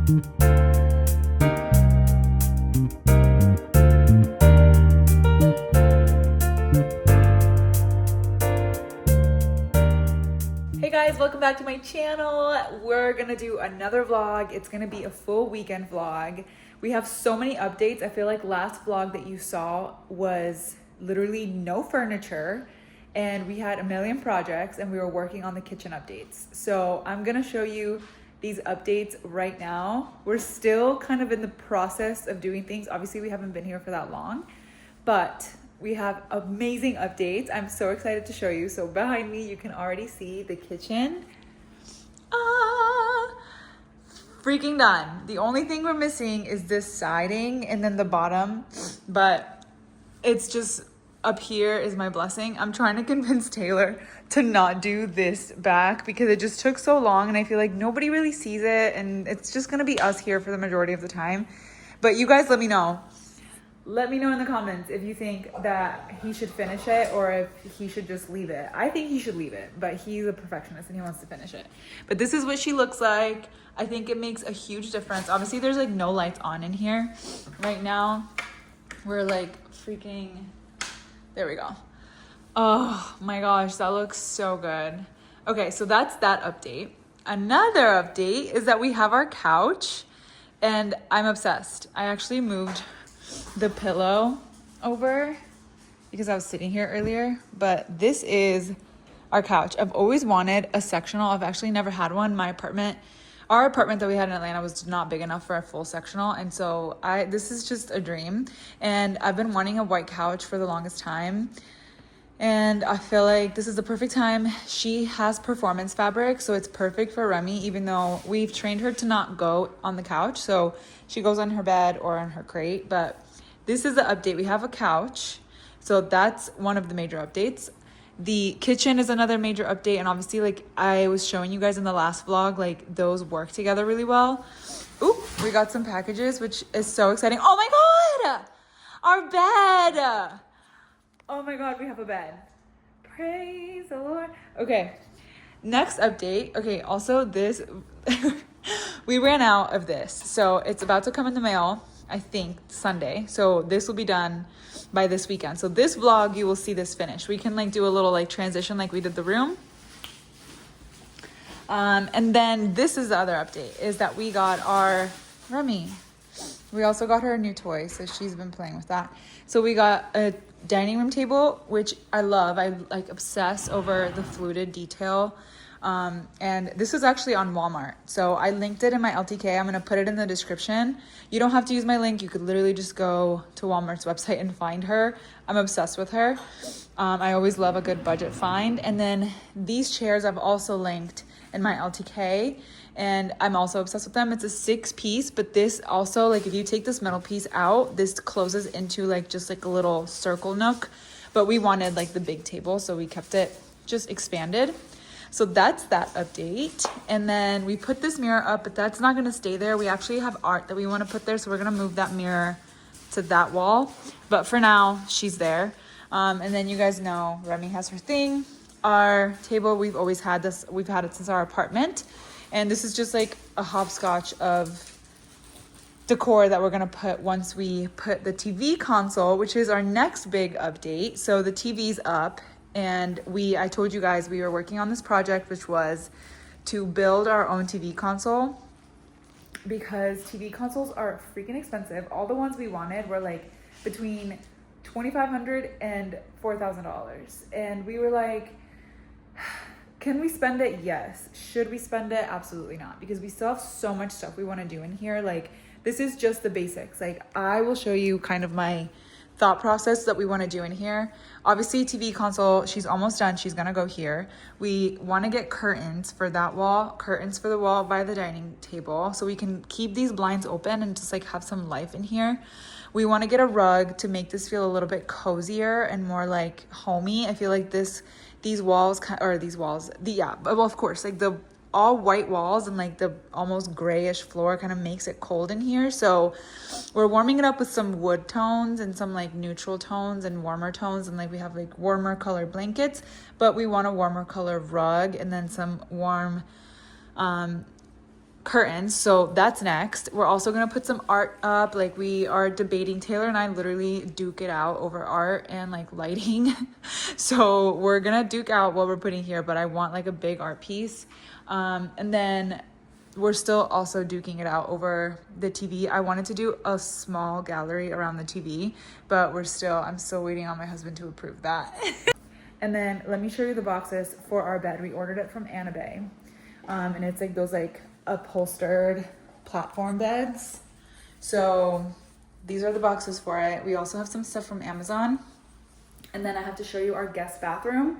Hey guys, welcome back to my channel. We're gonna do another vlog. It's gonna be a full weekend vlog. We have so many updates. I feel like last vlog that you saw was literally no furniture and we had a million projects and we were working on the kitchen updates. So I'm gonna show you these updates right now. We're still kind of in the process of doing things. Obviously we haven't been here for that long, but we have amazing updates. I'm so excited to show you. So behind me, you can already see the kitchen. Freaking done. The only thing we're missing is this siding and then the bottom, but it's just up here is my blessing. I'm trying to convince Taylor to not do this back because it just took so long and I feel like nobody really sees it and it's just gonna be us here for the majority of the time. But you guys let me know. Let me know in the comments if you think that he should finish it or if he should just leave it. I think he should leave it, but he's a perfectionist and he wants to finish it. But this is what she looks like. I think it makes a huge difference. Obviously, there's like no lights on in here. Right now, we're like freaking, there we go. Oh my gosh, that looks so good. Okay, so that's that update. Another update is that we have our couch and I'm obsessed. I actually moved the pillow over because I was sitting here earlier, but this is our couch. I've always wanted a sectional. I've actually never had one. Our apartment that we had in Atlanta was not big enough for a full sectional, and so this is just a dream. And I've been wanting a white couch for the longest time, and I feel like this is the perfect time. She has performance fabric, so it's perfect for Remy, even though we've trained her to not go on the couch, so she goes on her bed or on her crate. But this is the update. We have a couch, so that's one of the major updates. The kitchen is another major update, and obviously, like I was showing you guys in the last vlog, like those work together really well. Ooh, we got some packages, which is so exciting. Oh my God, our bed. Oh my God, we have a bed. Praise the Lord. Okay, next update. Okay, also this, we ran out of this. So it's about to come in the mail, I think Sunday. So this will be done by this weekend. So this vlog, you will see this finished. We can like do a little like transition like we did the room. And then this is the other update is that we got our Remy. We also got her a new toy. So she's been playing with that. So we got a dining room table, which I love. I like obsess over the fluted detail. And this is actually on Walmart. So I linked it in my LTK. I'm going to put it in the description. You don't have to use my link. You could literally just go to Walmart's website and find her. I'm obsessed with her. I always love a good budget find. And then these chairs I've also linked in my LTK and I'm also obsessed with them. It's a 6-piece, but this also, like if you take this middle piece out, this closes into like just like a little circle nook, but we wanted like the big table. So we kept it just expanded. So that's that update. And then we put this mirror up, but that's not gonna stay there. We actually have art that we wanna put there. So we're gonna move that mirror to that wall. But for now, she's there. And then you guys know Remy has her thing. Our table, we've always had this. We've had it since our apartment. And this is just like a hopscotch of decor that we're gonna put once we put the TV console, which is our next big update. So the TV's up. And I told you guys we were working on this project, which was to build our own TV console because TV consoles are freaking expensive. All the ones we wanted were like between $2,500 and $4,000. And we were like, can we spend it? Yes. Should we spend it? Absolutely not. Because we still have so much stuff we want to do in here. Like this is just the basics. Like I will show you kind of my thought process that we want to do in here. Obviously TV console, she's almost done. She's gonna go here. We want to get curtains for that wall, curtains for the wall by the dining table, so we can keep these blinds open and just like have some life in here. We want to get a rug to make this feel a little bit cozier and more like homey. I feel like these walls, well, of course, like the all white walls and like the almost grayish floor kind of makes it cold in here. So we're warming it up with some wood tones and some like neutral tones and warmer tones, and like we have like warmer color blankets, but we want a warmer color rug and then some warm curtains, so that's next. We're also gonna put some art up. Like, we are debating, Taylor and I literally duke it out over art and like lighting. So we're gonna duke out what we're putting here, but I want like a big art piece. And then we're still also duking it out over the TV. I wanted to do a small gallery around the TV, but I'm still waiting on my husband to approve that. And then let me show you the boxes for our bed. We ordered it from Anna Bay. And it's like those like upholstered platform beds. So these are the boxes for it. We also have some stuff from Amazon. And then I have to show you our guest bathroom,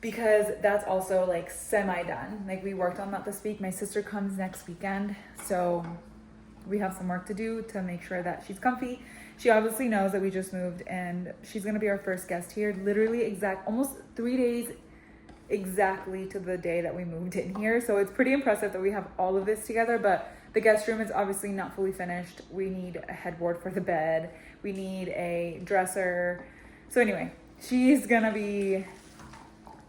because that's also like semi-done. Like, we worked on that this week. My sister comes next weekend, so we have some work to do to make sure that she's comfy. She obviously knows that we just moved, and she's gonna be our first guest here. Literally almost 3 days exactly to the day that we moved in here. So it's pretty impressive that we have all of this together, but the guest room is obviously not fully finished. We need a headboard for the bed. We need a dresser. So anyway, she's gonna be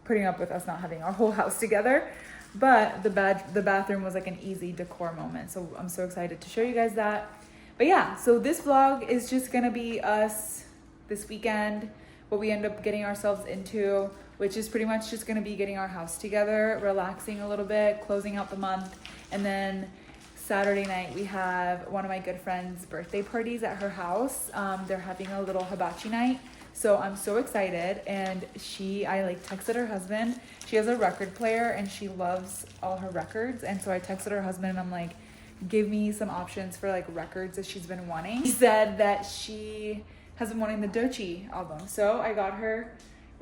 putting up with us not having our whole house together, but the bathroom was like an easy decor moment. So I'm so excited to show you guys that. But yeah, so this vlog is just gonna be us this weekend, what we end up getting ourselves into, which is pretty much just gonna be getting our house together, relaxing a little bit, closing out the month. And then Saturday night, we have one of my good friends' birthday parties at her house. They're having a little hibachi night. So I'm so excited. And I like texted her husband. She has a record player and she loves all her records. And so I texted her husband and I'm like, give me some options for like records that she's been wanting. He said that she has been wanting the Doechii album. So we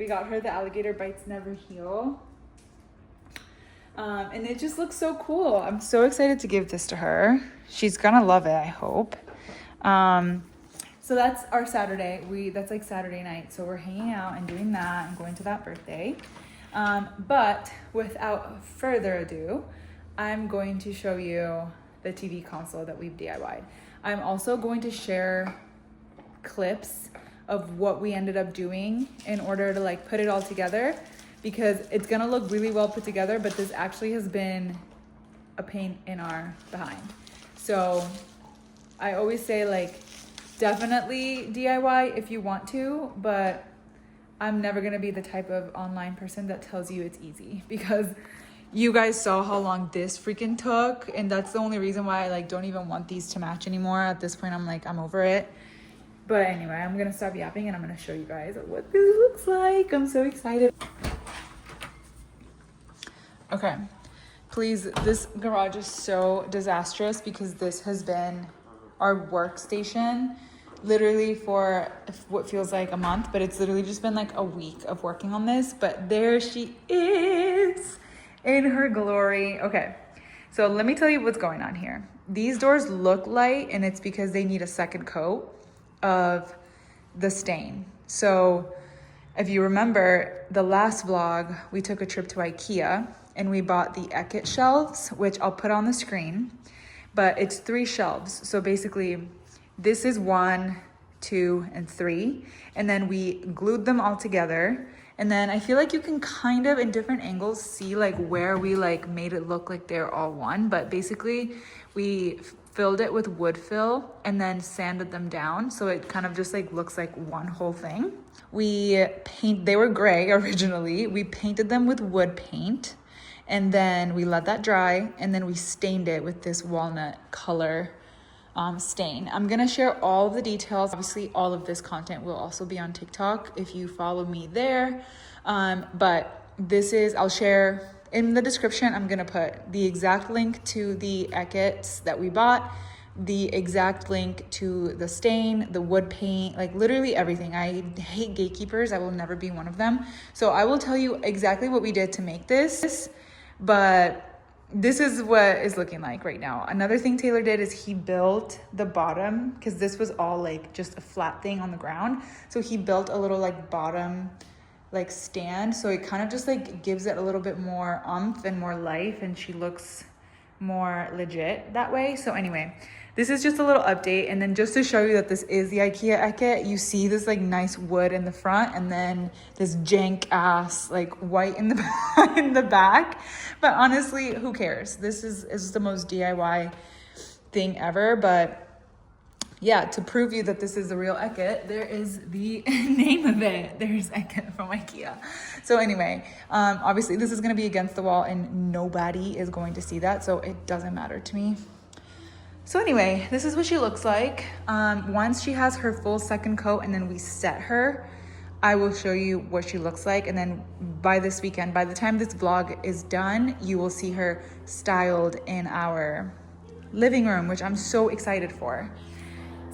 got her the Alligator Bites Never Heal. And it just looks so cool. I'm so excited to give this to her. She's gonna love it, I hope. So that's our Saturday. That's like Saturday night. So we're hanging out and doing that and going to that birthday. But without further ado, I'm going to show you the TV console that we've DIY'd. I'm also going to share clips of what we ended up doing in order to like put it all together, because it's gonna look really well put together, but this actually has been a pain in our behind. So I always say, like, definitely DIY if you want to, but I'm never gonna be the type of online person that tells you it's easy, because you guys saw how long this freaking took, and that's the only reason why I like don't even want these to match anymore. At this point, I'm like, I'm over it. But anyway, I'm gonna stop yapping and I'm gonna show you guys what this looks like. I'm so excited. Okay, please, this garage is so disastrous because this has been our workstation literally for what feels like a month, but it's literally just been like a week of working on this. But there she is in her glory. Okay, so let me tell you what's going on here. These doors look light, and it's because they need a second coat of the stain. So if you remember the last vlog, we took a trip to IKEA and we bought the Eket shelves, which I'll put on the screen, but it's 3 shelves. So basically this is 1, 2, and 3, and then we glued them all together. And then I feel like you can kind of in different angles see like where we like made it look like they're all one, but basically we filled it with wood fill and then sanded them down, so it kind of just like looks like one whole thing. They were gray originally. We painted them with wood paint, and then we let that dry, and then we stained it with this walnut color stain. I'm gonna share all of the details. Obviously all of this content will also be on TikTok if you follow me there. But I'll share in the description. I'm gonna put the exact link to the Ekets that we bought, the exact link to the stain, the wood paint, like literally everything. I hate gatekeepers. I will never be one of them. So I will tell you exactly what we did to make this, but this is what it's looking like right now. Another thing Taylor did is he built the bottom, because this was all like just a flat thing on the ground. So he built a little like bottom like stand, so it kind of just like gives it a little bit more oomph and more life, and she looks more legit that way. So anyway, this is just a little update, and then just to show you that this is the IKEA Eket, you see this like nice wood in the front and then this jank ass like white in the in the back. But honestly, who cares? This is the most DIY thing ever. But yeah, to prove you that this is the real Eket, there is the name of it. There's Eket from IKEA. So anyway, obviously this is gonna be against the wall and nobody is going to see that, so it doesn't matter to me. So anyway, this is what she looks like. Once she has her full second coat and then we set her, I will show you what she looks like. And then by this weekend, by the time this vlog is done, you will see her styled in our living room, which I'm so excited for.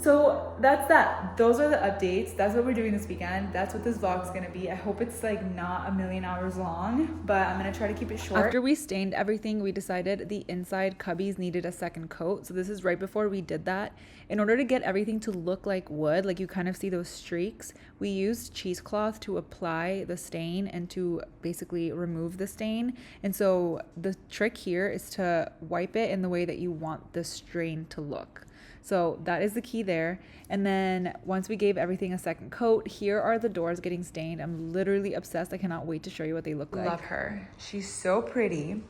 So that's that. Those are the updates. That's what we're doing this weekend. That's what this vlog's gonna be. I hope it's like not a million hours long, but I'm gonna try to keep it short. After we stained everything, we decided the inside cubbies needed a second coat. So this is right before we did that. In order to get everything to look like wood, like you kind of see those streaks, we used cheesecloth to apply the stain and to basically remove the stain. And so the trick here is to wipe it in the way that you want the stain to look. So that is the key there. And then once we gave everything a second coat, here are the doors getting stained. I'm literally obsessed. I cannot wait to show you what they look like. Love her. She's so pretty.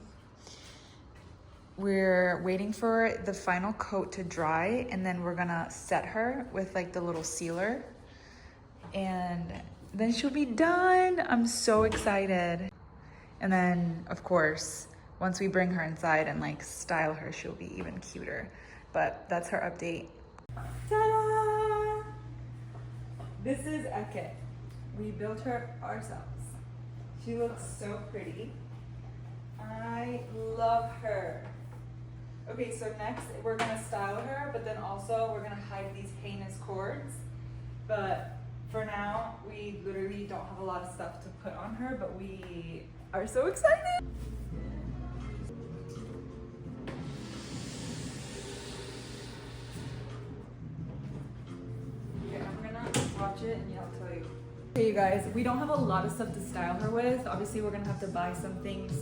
We're waiting for the final coat to dry, and then we're gonna set her with like the little sealer, and then she'll be done. I'm so excited. And then of course, once we bring her inside and like style her, she'll be even cuter. But that's her update. Ta-da! This is Eket. We built her ourselves. She looks so pretty. I love her. Okay, so next we're gonna style her, but then also we're gonna hide these heinous cords. But for now, we literally don't have a lot of stuff to put on her, but we are so excited. Watch it and I'll tell you. Okay, you guys, we don't have a lot of stuff to style her with. Obviously, we're gonna have to buy some things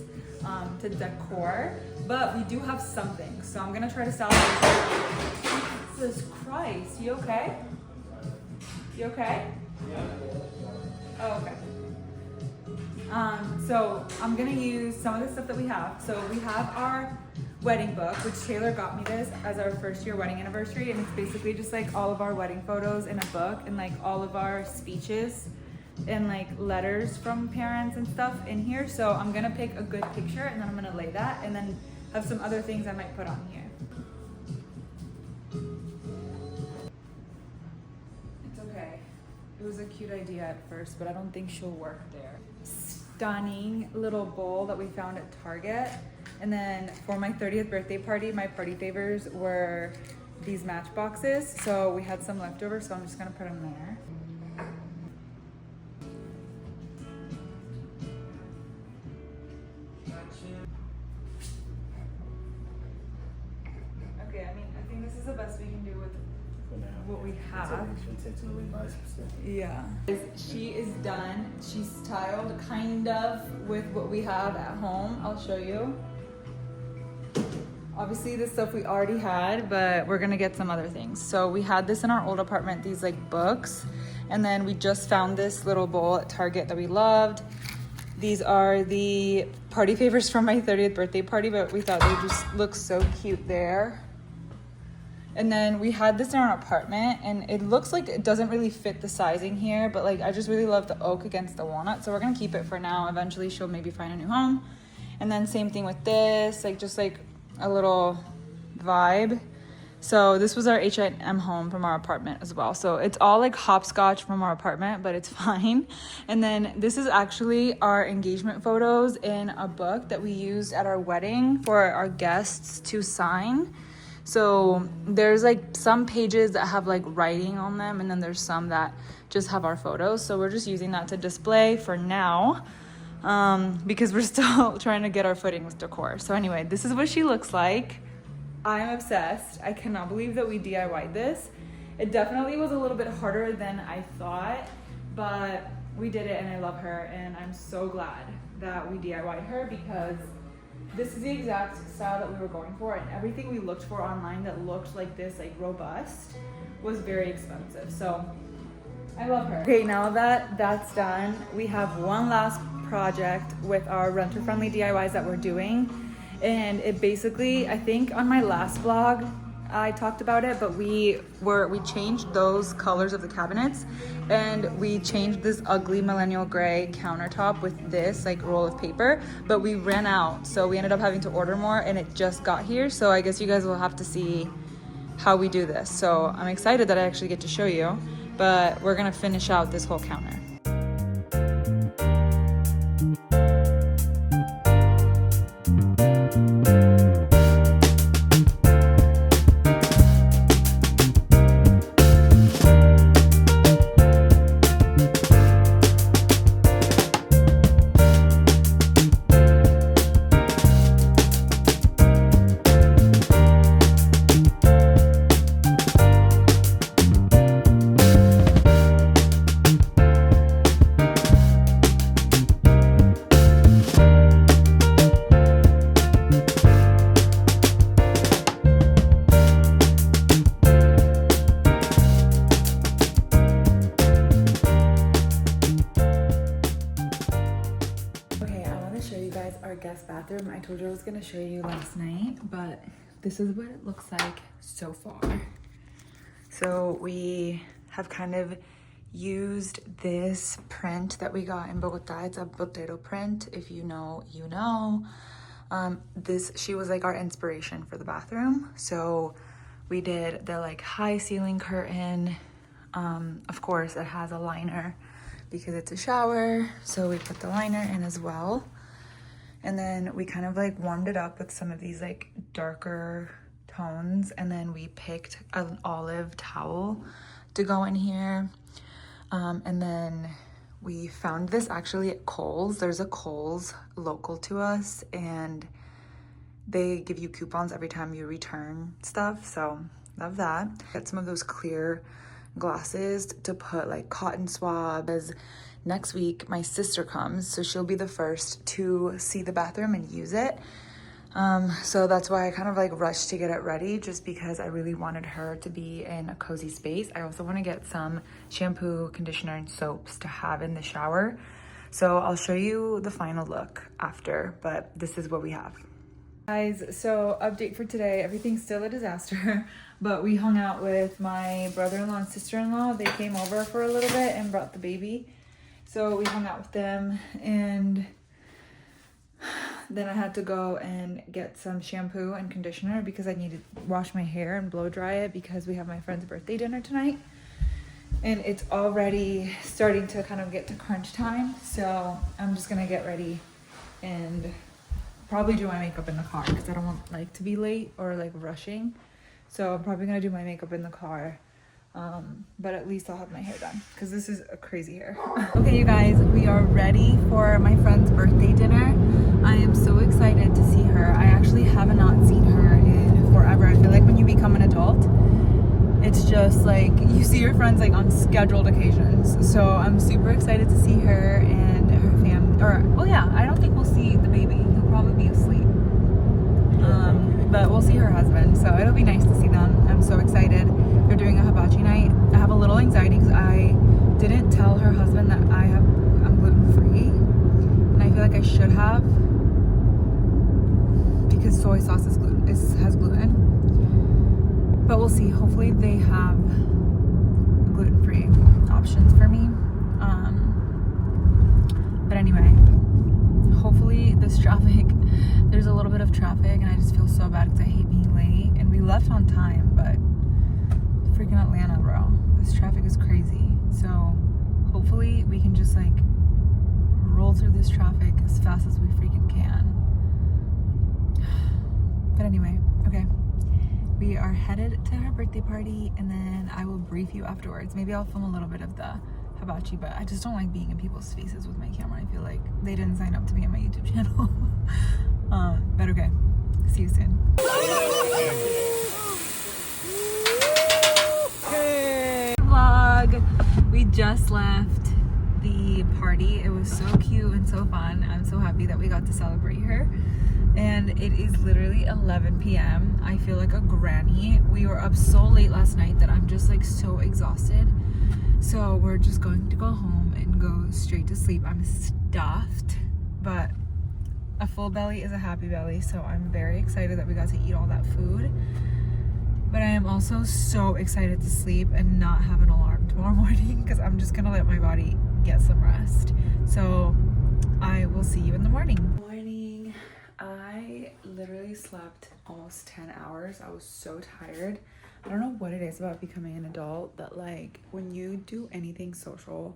to decor, but we do have something. So I'm gonna try to style her. Jesus Christ, you okay? You okay? Yeah. Oh, okay. So I'm gonna use some of the stuff that we have. So we have our wedding book, which Taylor got me this as our first year wedding anniversary, and it's basically just like all of our wedding photos in a book and like all of our speeches and like letters from parents and stuff in here. So I'm gonna pick a good picture and then I'm gonna lay that and then have some other things I might put on here. It's okay. It was a cute idea at first, but I don't think she'll work there. Stunning little bowl that we found at Target. And then for my 30th birthday party, my party favors were these matchboxes. So we had some left over, so I'm just gonna put them there. Okay, I mean, I think this is the best we can do with what we have. Yeah. She is done. She's styled kind of with what we have at home. I'll show you. Obviously this stuff we already had, but we're gonna get some other things. So we had this in our old apartment, these like books, and then we just found this little bowl at Target that we loved. These are the party favors from my 30th birthday party, but we thought they just look so cute there. And then we had this in our apartment, and it looks like it doesn't really fit the sizing here, but like I just really love the oak against the walnut, so we're gonna keep it for now. Eventually she'll maybe find a new home. And then same thing with this, like just like a little vibe. So this was our H&M home from our apartment as well. So it's all like hopscotch from our apartment, but it's fine. And then this is actually our engagement photos in a book that we used at our wedding for our guests to sign. So there's like some pages that have like writing on them, and then there's some that just have our photos. So we're just using that to display for now. Because we're still trying to get our footing with decor. So anyway, this is what she looks like. I'm obsessed. I cannot believe that we DIY'd this. It definitely was a little bit harder than I thought, but we did it and I love her, and I'm so glad that we DIY'd her because this is the exact style that we were going for, and everything we looked for online that looked like this, like robust, was very expensive. So I love her. Okay, now that that's done, we have one last project with our renter-friendly DIYs that we're doing. And it basically, I think on my last vlog, I talked about it, but we changed those colors of the cabinets, and we changed this ugly millennial gray countertop with this like roll of paper, but we ran out. So we ended up having to order more, and it just got here. So I guess you guys will have to see how we do this. So I'm excited that I actually get to show you, but we're gonna finish out this whole counter. Our guest bathroom. I told you I was gonna show you last night, but this is what it looks like so far. So we have kind of used this print that we got in Bogota. It's a Botero print. If you know, you know. She was like our inspiration for the bathroom. So we did the like high ceiling curtain. Of course it has a liner because it's a shower. So we put the liner in as well. And then we kind of like warmed it up with some of these like darker tones. And then we picked an olive towel to go in here. And then we found this actually at Kohl's. There's a Kohl's local to us, and they give you coupons every time you return stuff. So love that. Got some of those clear glasses to put like cotton swabs. Next week, my sister comes, so she'll be the first to see the bathroom and use it. So that's why I kind of like rushed to get it ready, just because I really wanted her to be in a cozy space. I also want to get some shampoo, conditioner, and soaps to have in the shower. So I'll show you the final look after, but this is what we have. Guys, so update for today. Everything's still a disaster, but we hung out with my brother-in-law and sister-in-law. They came over for a little bit and brought the baby. So we hung out with them, and then I had to go and get some shampoo and conditioner because I needed to wash my hair and blow dry it because we have my friend's birthday dinner tonight. And it's already starting to kind of get to crunch time. So I'm just gonna get ready and probably do my makeup in the car because I don't want like to be late or like rushing. So I'm probably gonna do my makeup in the car. But at least I'll have my hair done because this is a crazy hair. Okay, you guys, we are ready for my friend's birthday dinner. I am so excited to see her. I actually have not seen her in forever. I feel like when you become an adult, it's just like you see your friends like on scheduled occasions. So I'm super excited to see her and her family. Or, oh yeah, I don't think we'll see the baby. He'll probably be asleep. But we'll see her husband. So it'll be nice to see them. I'm so excited. They're doing a hibachi night. I have a little anxiety because I didn't tell her husband that I'm gluten-free, and I feel like I should have because soy sauce has gluten. But we'll see. Hopefully they have gluten-free options for me. But anyway, hopefully this traffic, there's a little bit of traffic, and I just feel so bad because I hate being late. And we left on time, but freaking Atlanta, bro. This traffic is crazy. So hopefully we can just like roll through this traffic as fast as we freaking can. But anyway, okay. We are headed to her birthday party, and then I will brief you afterwards. Maybe I'll film a little bit of the hibachi, but I just don't like being in people's faces with my camera. I feel like they didn't sign up to be on my YouTube channel. But okay, see you soon. Hey vlog, we just left the party. It was so cute and so fun. I'm so happy that we got to celebrate her. and it is literally 11 p.m. I feel like a granny. We were up so late last night that I'm just like so exhausted. So we're just going to go home and go straight to sleep. I'm stuffed, but a full belly is a happy belly. So I'm very excited that we got to eat all that food. But I am also so excited to sleep and not have an alarm tomorrow morning because I'm just gonna let my body get some rest. So I will see you in the morning. Morning. I literally slept almost 10 hours. I was so tired. I don't know what it is about becoming an adult that like when you do anything social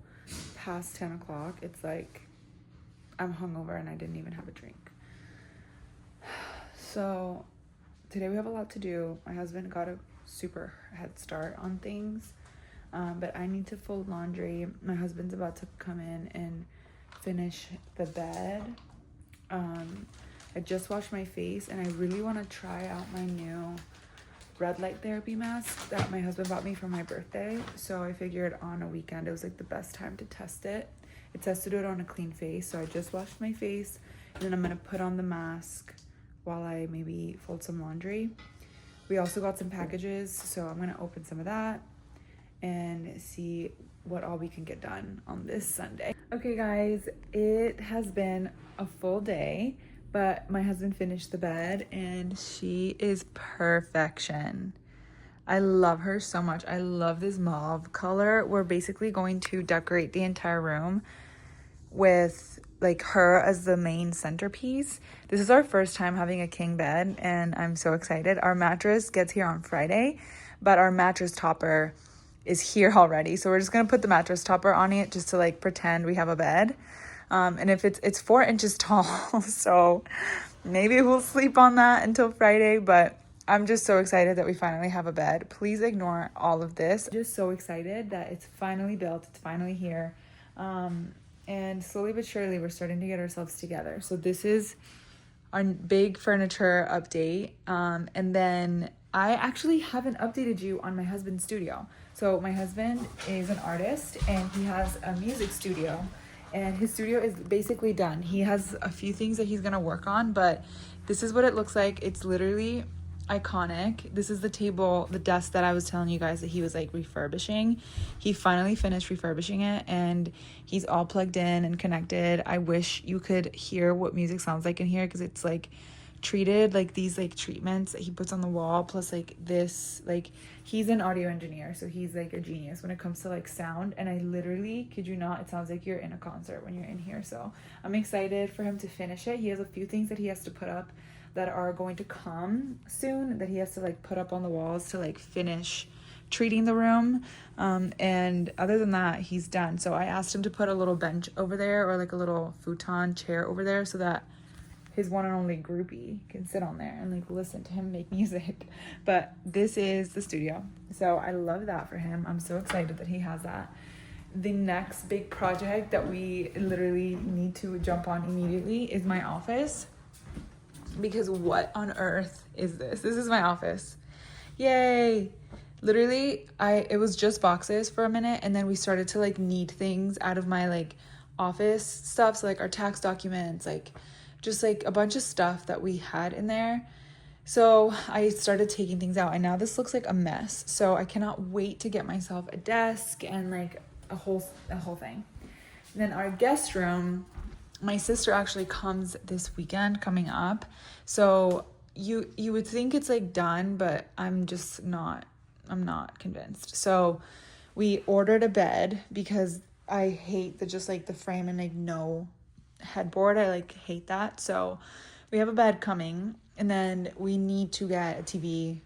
past 10 o'clock, it's like I'm hungover and I didn't even have a drink. So today we have a lot to do. My husband got a super head start on things, but I need to fold laundry. My husband's about to come in and finish the bed. I just washed my face and I really want to try out my new red light therapy mask that my husband bought me for my birthday. So I figured on a weekend it was like the best time to test it. It says to do it on a clean face. So I just washed my face and then I'm going to put on the mask while I maybe fold some laundry. We also got some packages, so I'm gonna open some of that and see what all we can get done on this Sunday. Okay guys, it has been a full day, but my husband finished the bed and she is perfection. I love her so much. I love this mauve color. We're basically going to decorate the entire room with like her as the main centerpiece. This is our first time having a king bed and I'm so excited. Our mattress gets here on Friday, but our mattress topper is here already. So we're just gonna put the mattress topper on it just to like pretend we have a bed. And if it's 4 inches tall, so maybe we'll sleep on that until Friday, but I'm just so excited that we finally have a bed. Please ignore all of this. Just so excited that it's finally built, it's finally here. And slowly but surely, we're starting to get ourselves together. So this is our big furniture update. And then I actually haven't updated you on my husband's studio. So my husband is an artist and he has a music studio. And his studio is basically done. He has a few things that he's going to work on, but this is what it looks like. It's literally iconic. This is the table, the desk that I was telling you guys that he was like refurbishing. He finally finished refurbishing it and he's all plugged in and connected. I wish you could hear what music sounds like in here because it's like treated, like these like treatments that he puts on the wall, plus like this, like he's an audio engineer, so he's like a genius when it comes to like sound. And I literally kid you not, it sounds like you're in a concert when you're in here. So I'm excited for him to finish it. He has a few things that he has to put up that are going to come soon that he has to like put up on the walls to like finish treating the room. And other than that, he's done. So I asked him to put a little bench over there or like a little futon chair over there so that his one and only groupie can sit on there and like listen to him make music. But this is the studio. So I love that for him. I'm so excited that he has that. The next big project that we literally need to jump on immediately is my office. Because what on earth is this? This is my office. Yay. Literally, it was just boxes for a minute and then we started to like need things out of my like office stuff. So like our tax documents, like just like a bunch of stuff that we had in there. So I started taking things out and now this looks like a mess. So I cannot wait to get myself a desk and like a whole thing. And then our guest room, my sister actually comes this weekend coming up. So you would think it's like done, but I'm not convinced. So we ordered a bed because I hate the frame and like no headboard. I like hate that. So we have a bed coming and then we need to get a TV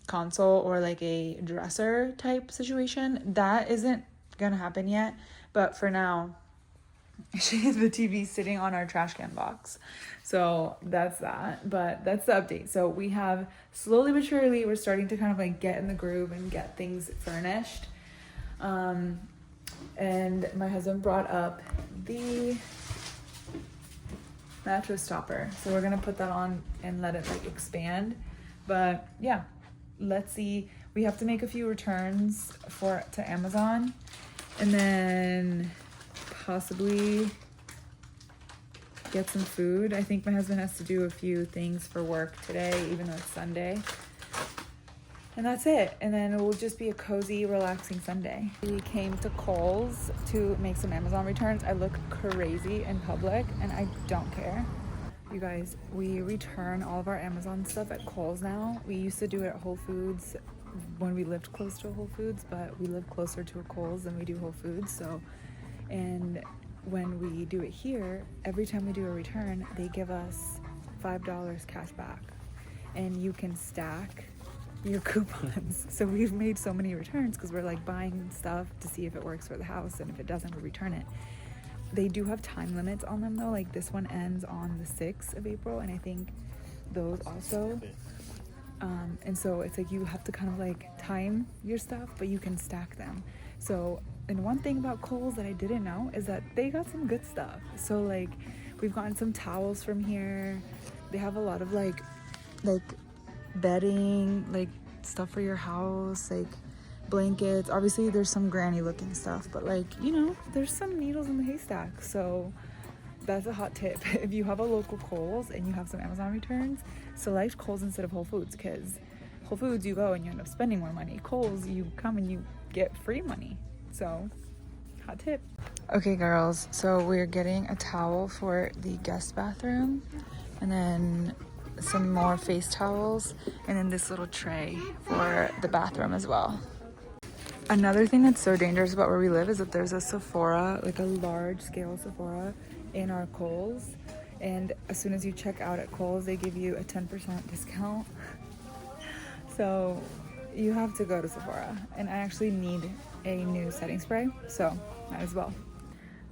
console or like a dresser type situation. That isn't gonna happen yet, but for now she has the TV sitting on our trash can box. So that's that, but that's the update. So we have slowly but surely, we're starting to kind of like get in the groove and get things furnished. And my husband brought up the mattress topper. So we're gonna put that on and let it like expand. But yeah, let's see. We have to make a few returns to Amazon and then possibly get some food. I think my husband has to do a few things for work today, even though it's Sunday. And that's it. And then it will just be a cozy, relaxing Sunday. We came to Kohl's to make some Amazon returns. I look crazy in public and I don't care. You guys, we return all of our Amazon stuff at Kohl's now. We used to do it at Whole Foods when we lived close to Whole Foods, but we live closer to a Kohl's than we do Whole Foods. So, and when we do it here, every time we do a return, they give us $5 cash back. And you can stack your coupons. So we've made so many returns because we're like buying stuff to see if it works for the house, and if it doesn't, we return it. They do have time limits on them though, like this one ends on the 6th of April, and I think those also. And so it's like you have to kind of like time your stuff, but you can stack them. So, and one thing about Kohl's that I didn't know is that they got some good stuff. So like we've gotten some towels from here. They have a lot of like bedding, like stuff for your house, like blankets. Obviously there's some granny looking stuff, but like, you know, there's some needles in the haystack. So that's a hot tip. If you have a local Kohl's and you have some Amazon returns, select Kohl's instead of Whole Foods, because Whole Foods you go and you end up spending more money. Kohl's you come and you get free money. So hot tip. Okay girls, so we're getting a towel for the guest bathroom, and then some more face towels, and then this little tray for the bathroom as well. Another thing that's so dangerous about where we live is that there's a Sephora, like a large scale Sephora in our Kohl's, and as soon as you check out at Kohl's they give you a 10% discount. So you have to go to Sephora, and I actually need a new setting spray, so might as well.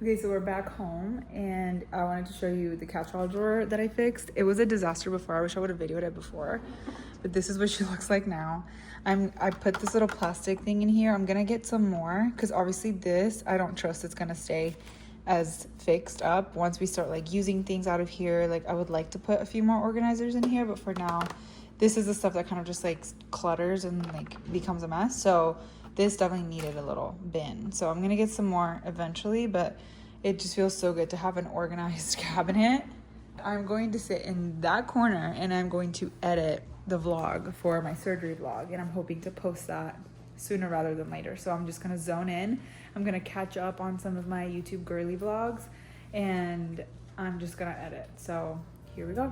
Okay, so we're back home, and I wanted to show you the catch-all drawer that I fixed. It was a disaster before. I wish I would have videoed it before, but this is what she looks like now. I put this little plastic thing in here. I'm gonna get some more, because obviously this, I don't trust it's gonna stay as fixed up. Once we start like using things out of here, like I would like to put a few more organizers in here, but for now, this is the stuff that kind of just like clutters and like becomes a mess. So this definitely needed a little bin. So I'm gonna get some more eventually, but it just feels so good to have an organized cabinet. I'm going to sit in that corner and I'm going to edit the vlog for my surgery vlog, and I'm hoping to post that sooner rather than later. So I'm just gonna zone in. I'm gonna catch up on some of my YouTube girly vlogs, and I'm just gonna edit. So here we go.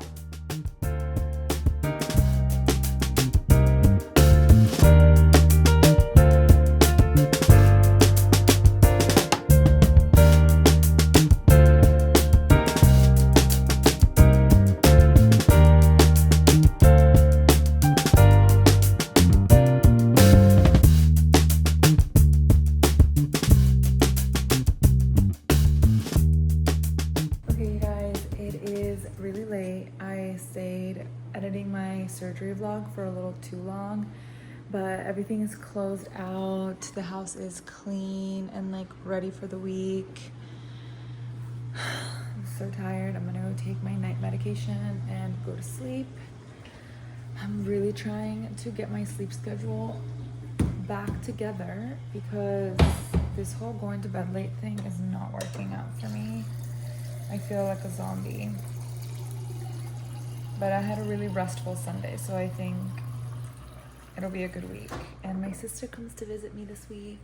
Surgery vlog for a little too long, but everything is closed out. The house is clean and like ready for the week. I'm so tired. I'm gonna go take my night medication and go to sleep. I'm really trying to get my sleep schedule back together because this whole going to bed late thing is not working out for me. I feel like a zombie. But I had a really restful Sunday, so I think it'll be a good week. And my sister comes to visit me this week.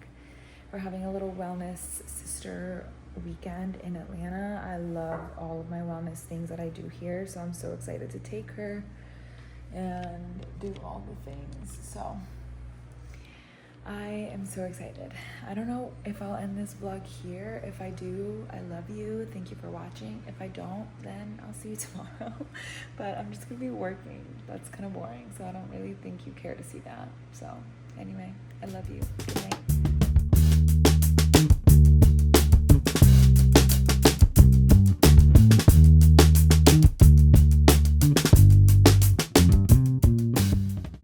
We're having a little wellness sister weekend in Atlanta. I love all of my wellness things that I do here, so I'm so excited to take her and do all the things. So I am so excited. I don't know if I'll end this vlog here. If I do, I love you. Thank you for watching. If I don't, then I'll see you tomorrow. But I'm just gonna be working. That's kind of boring, so I don't really think you care to see that. So anyway, I love you. Good night.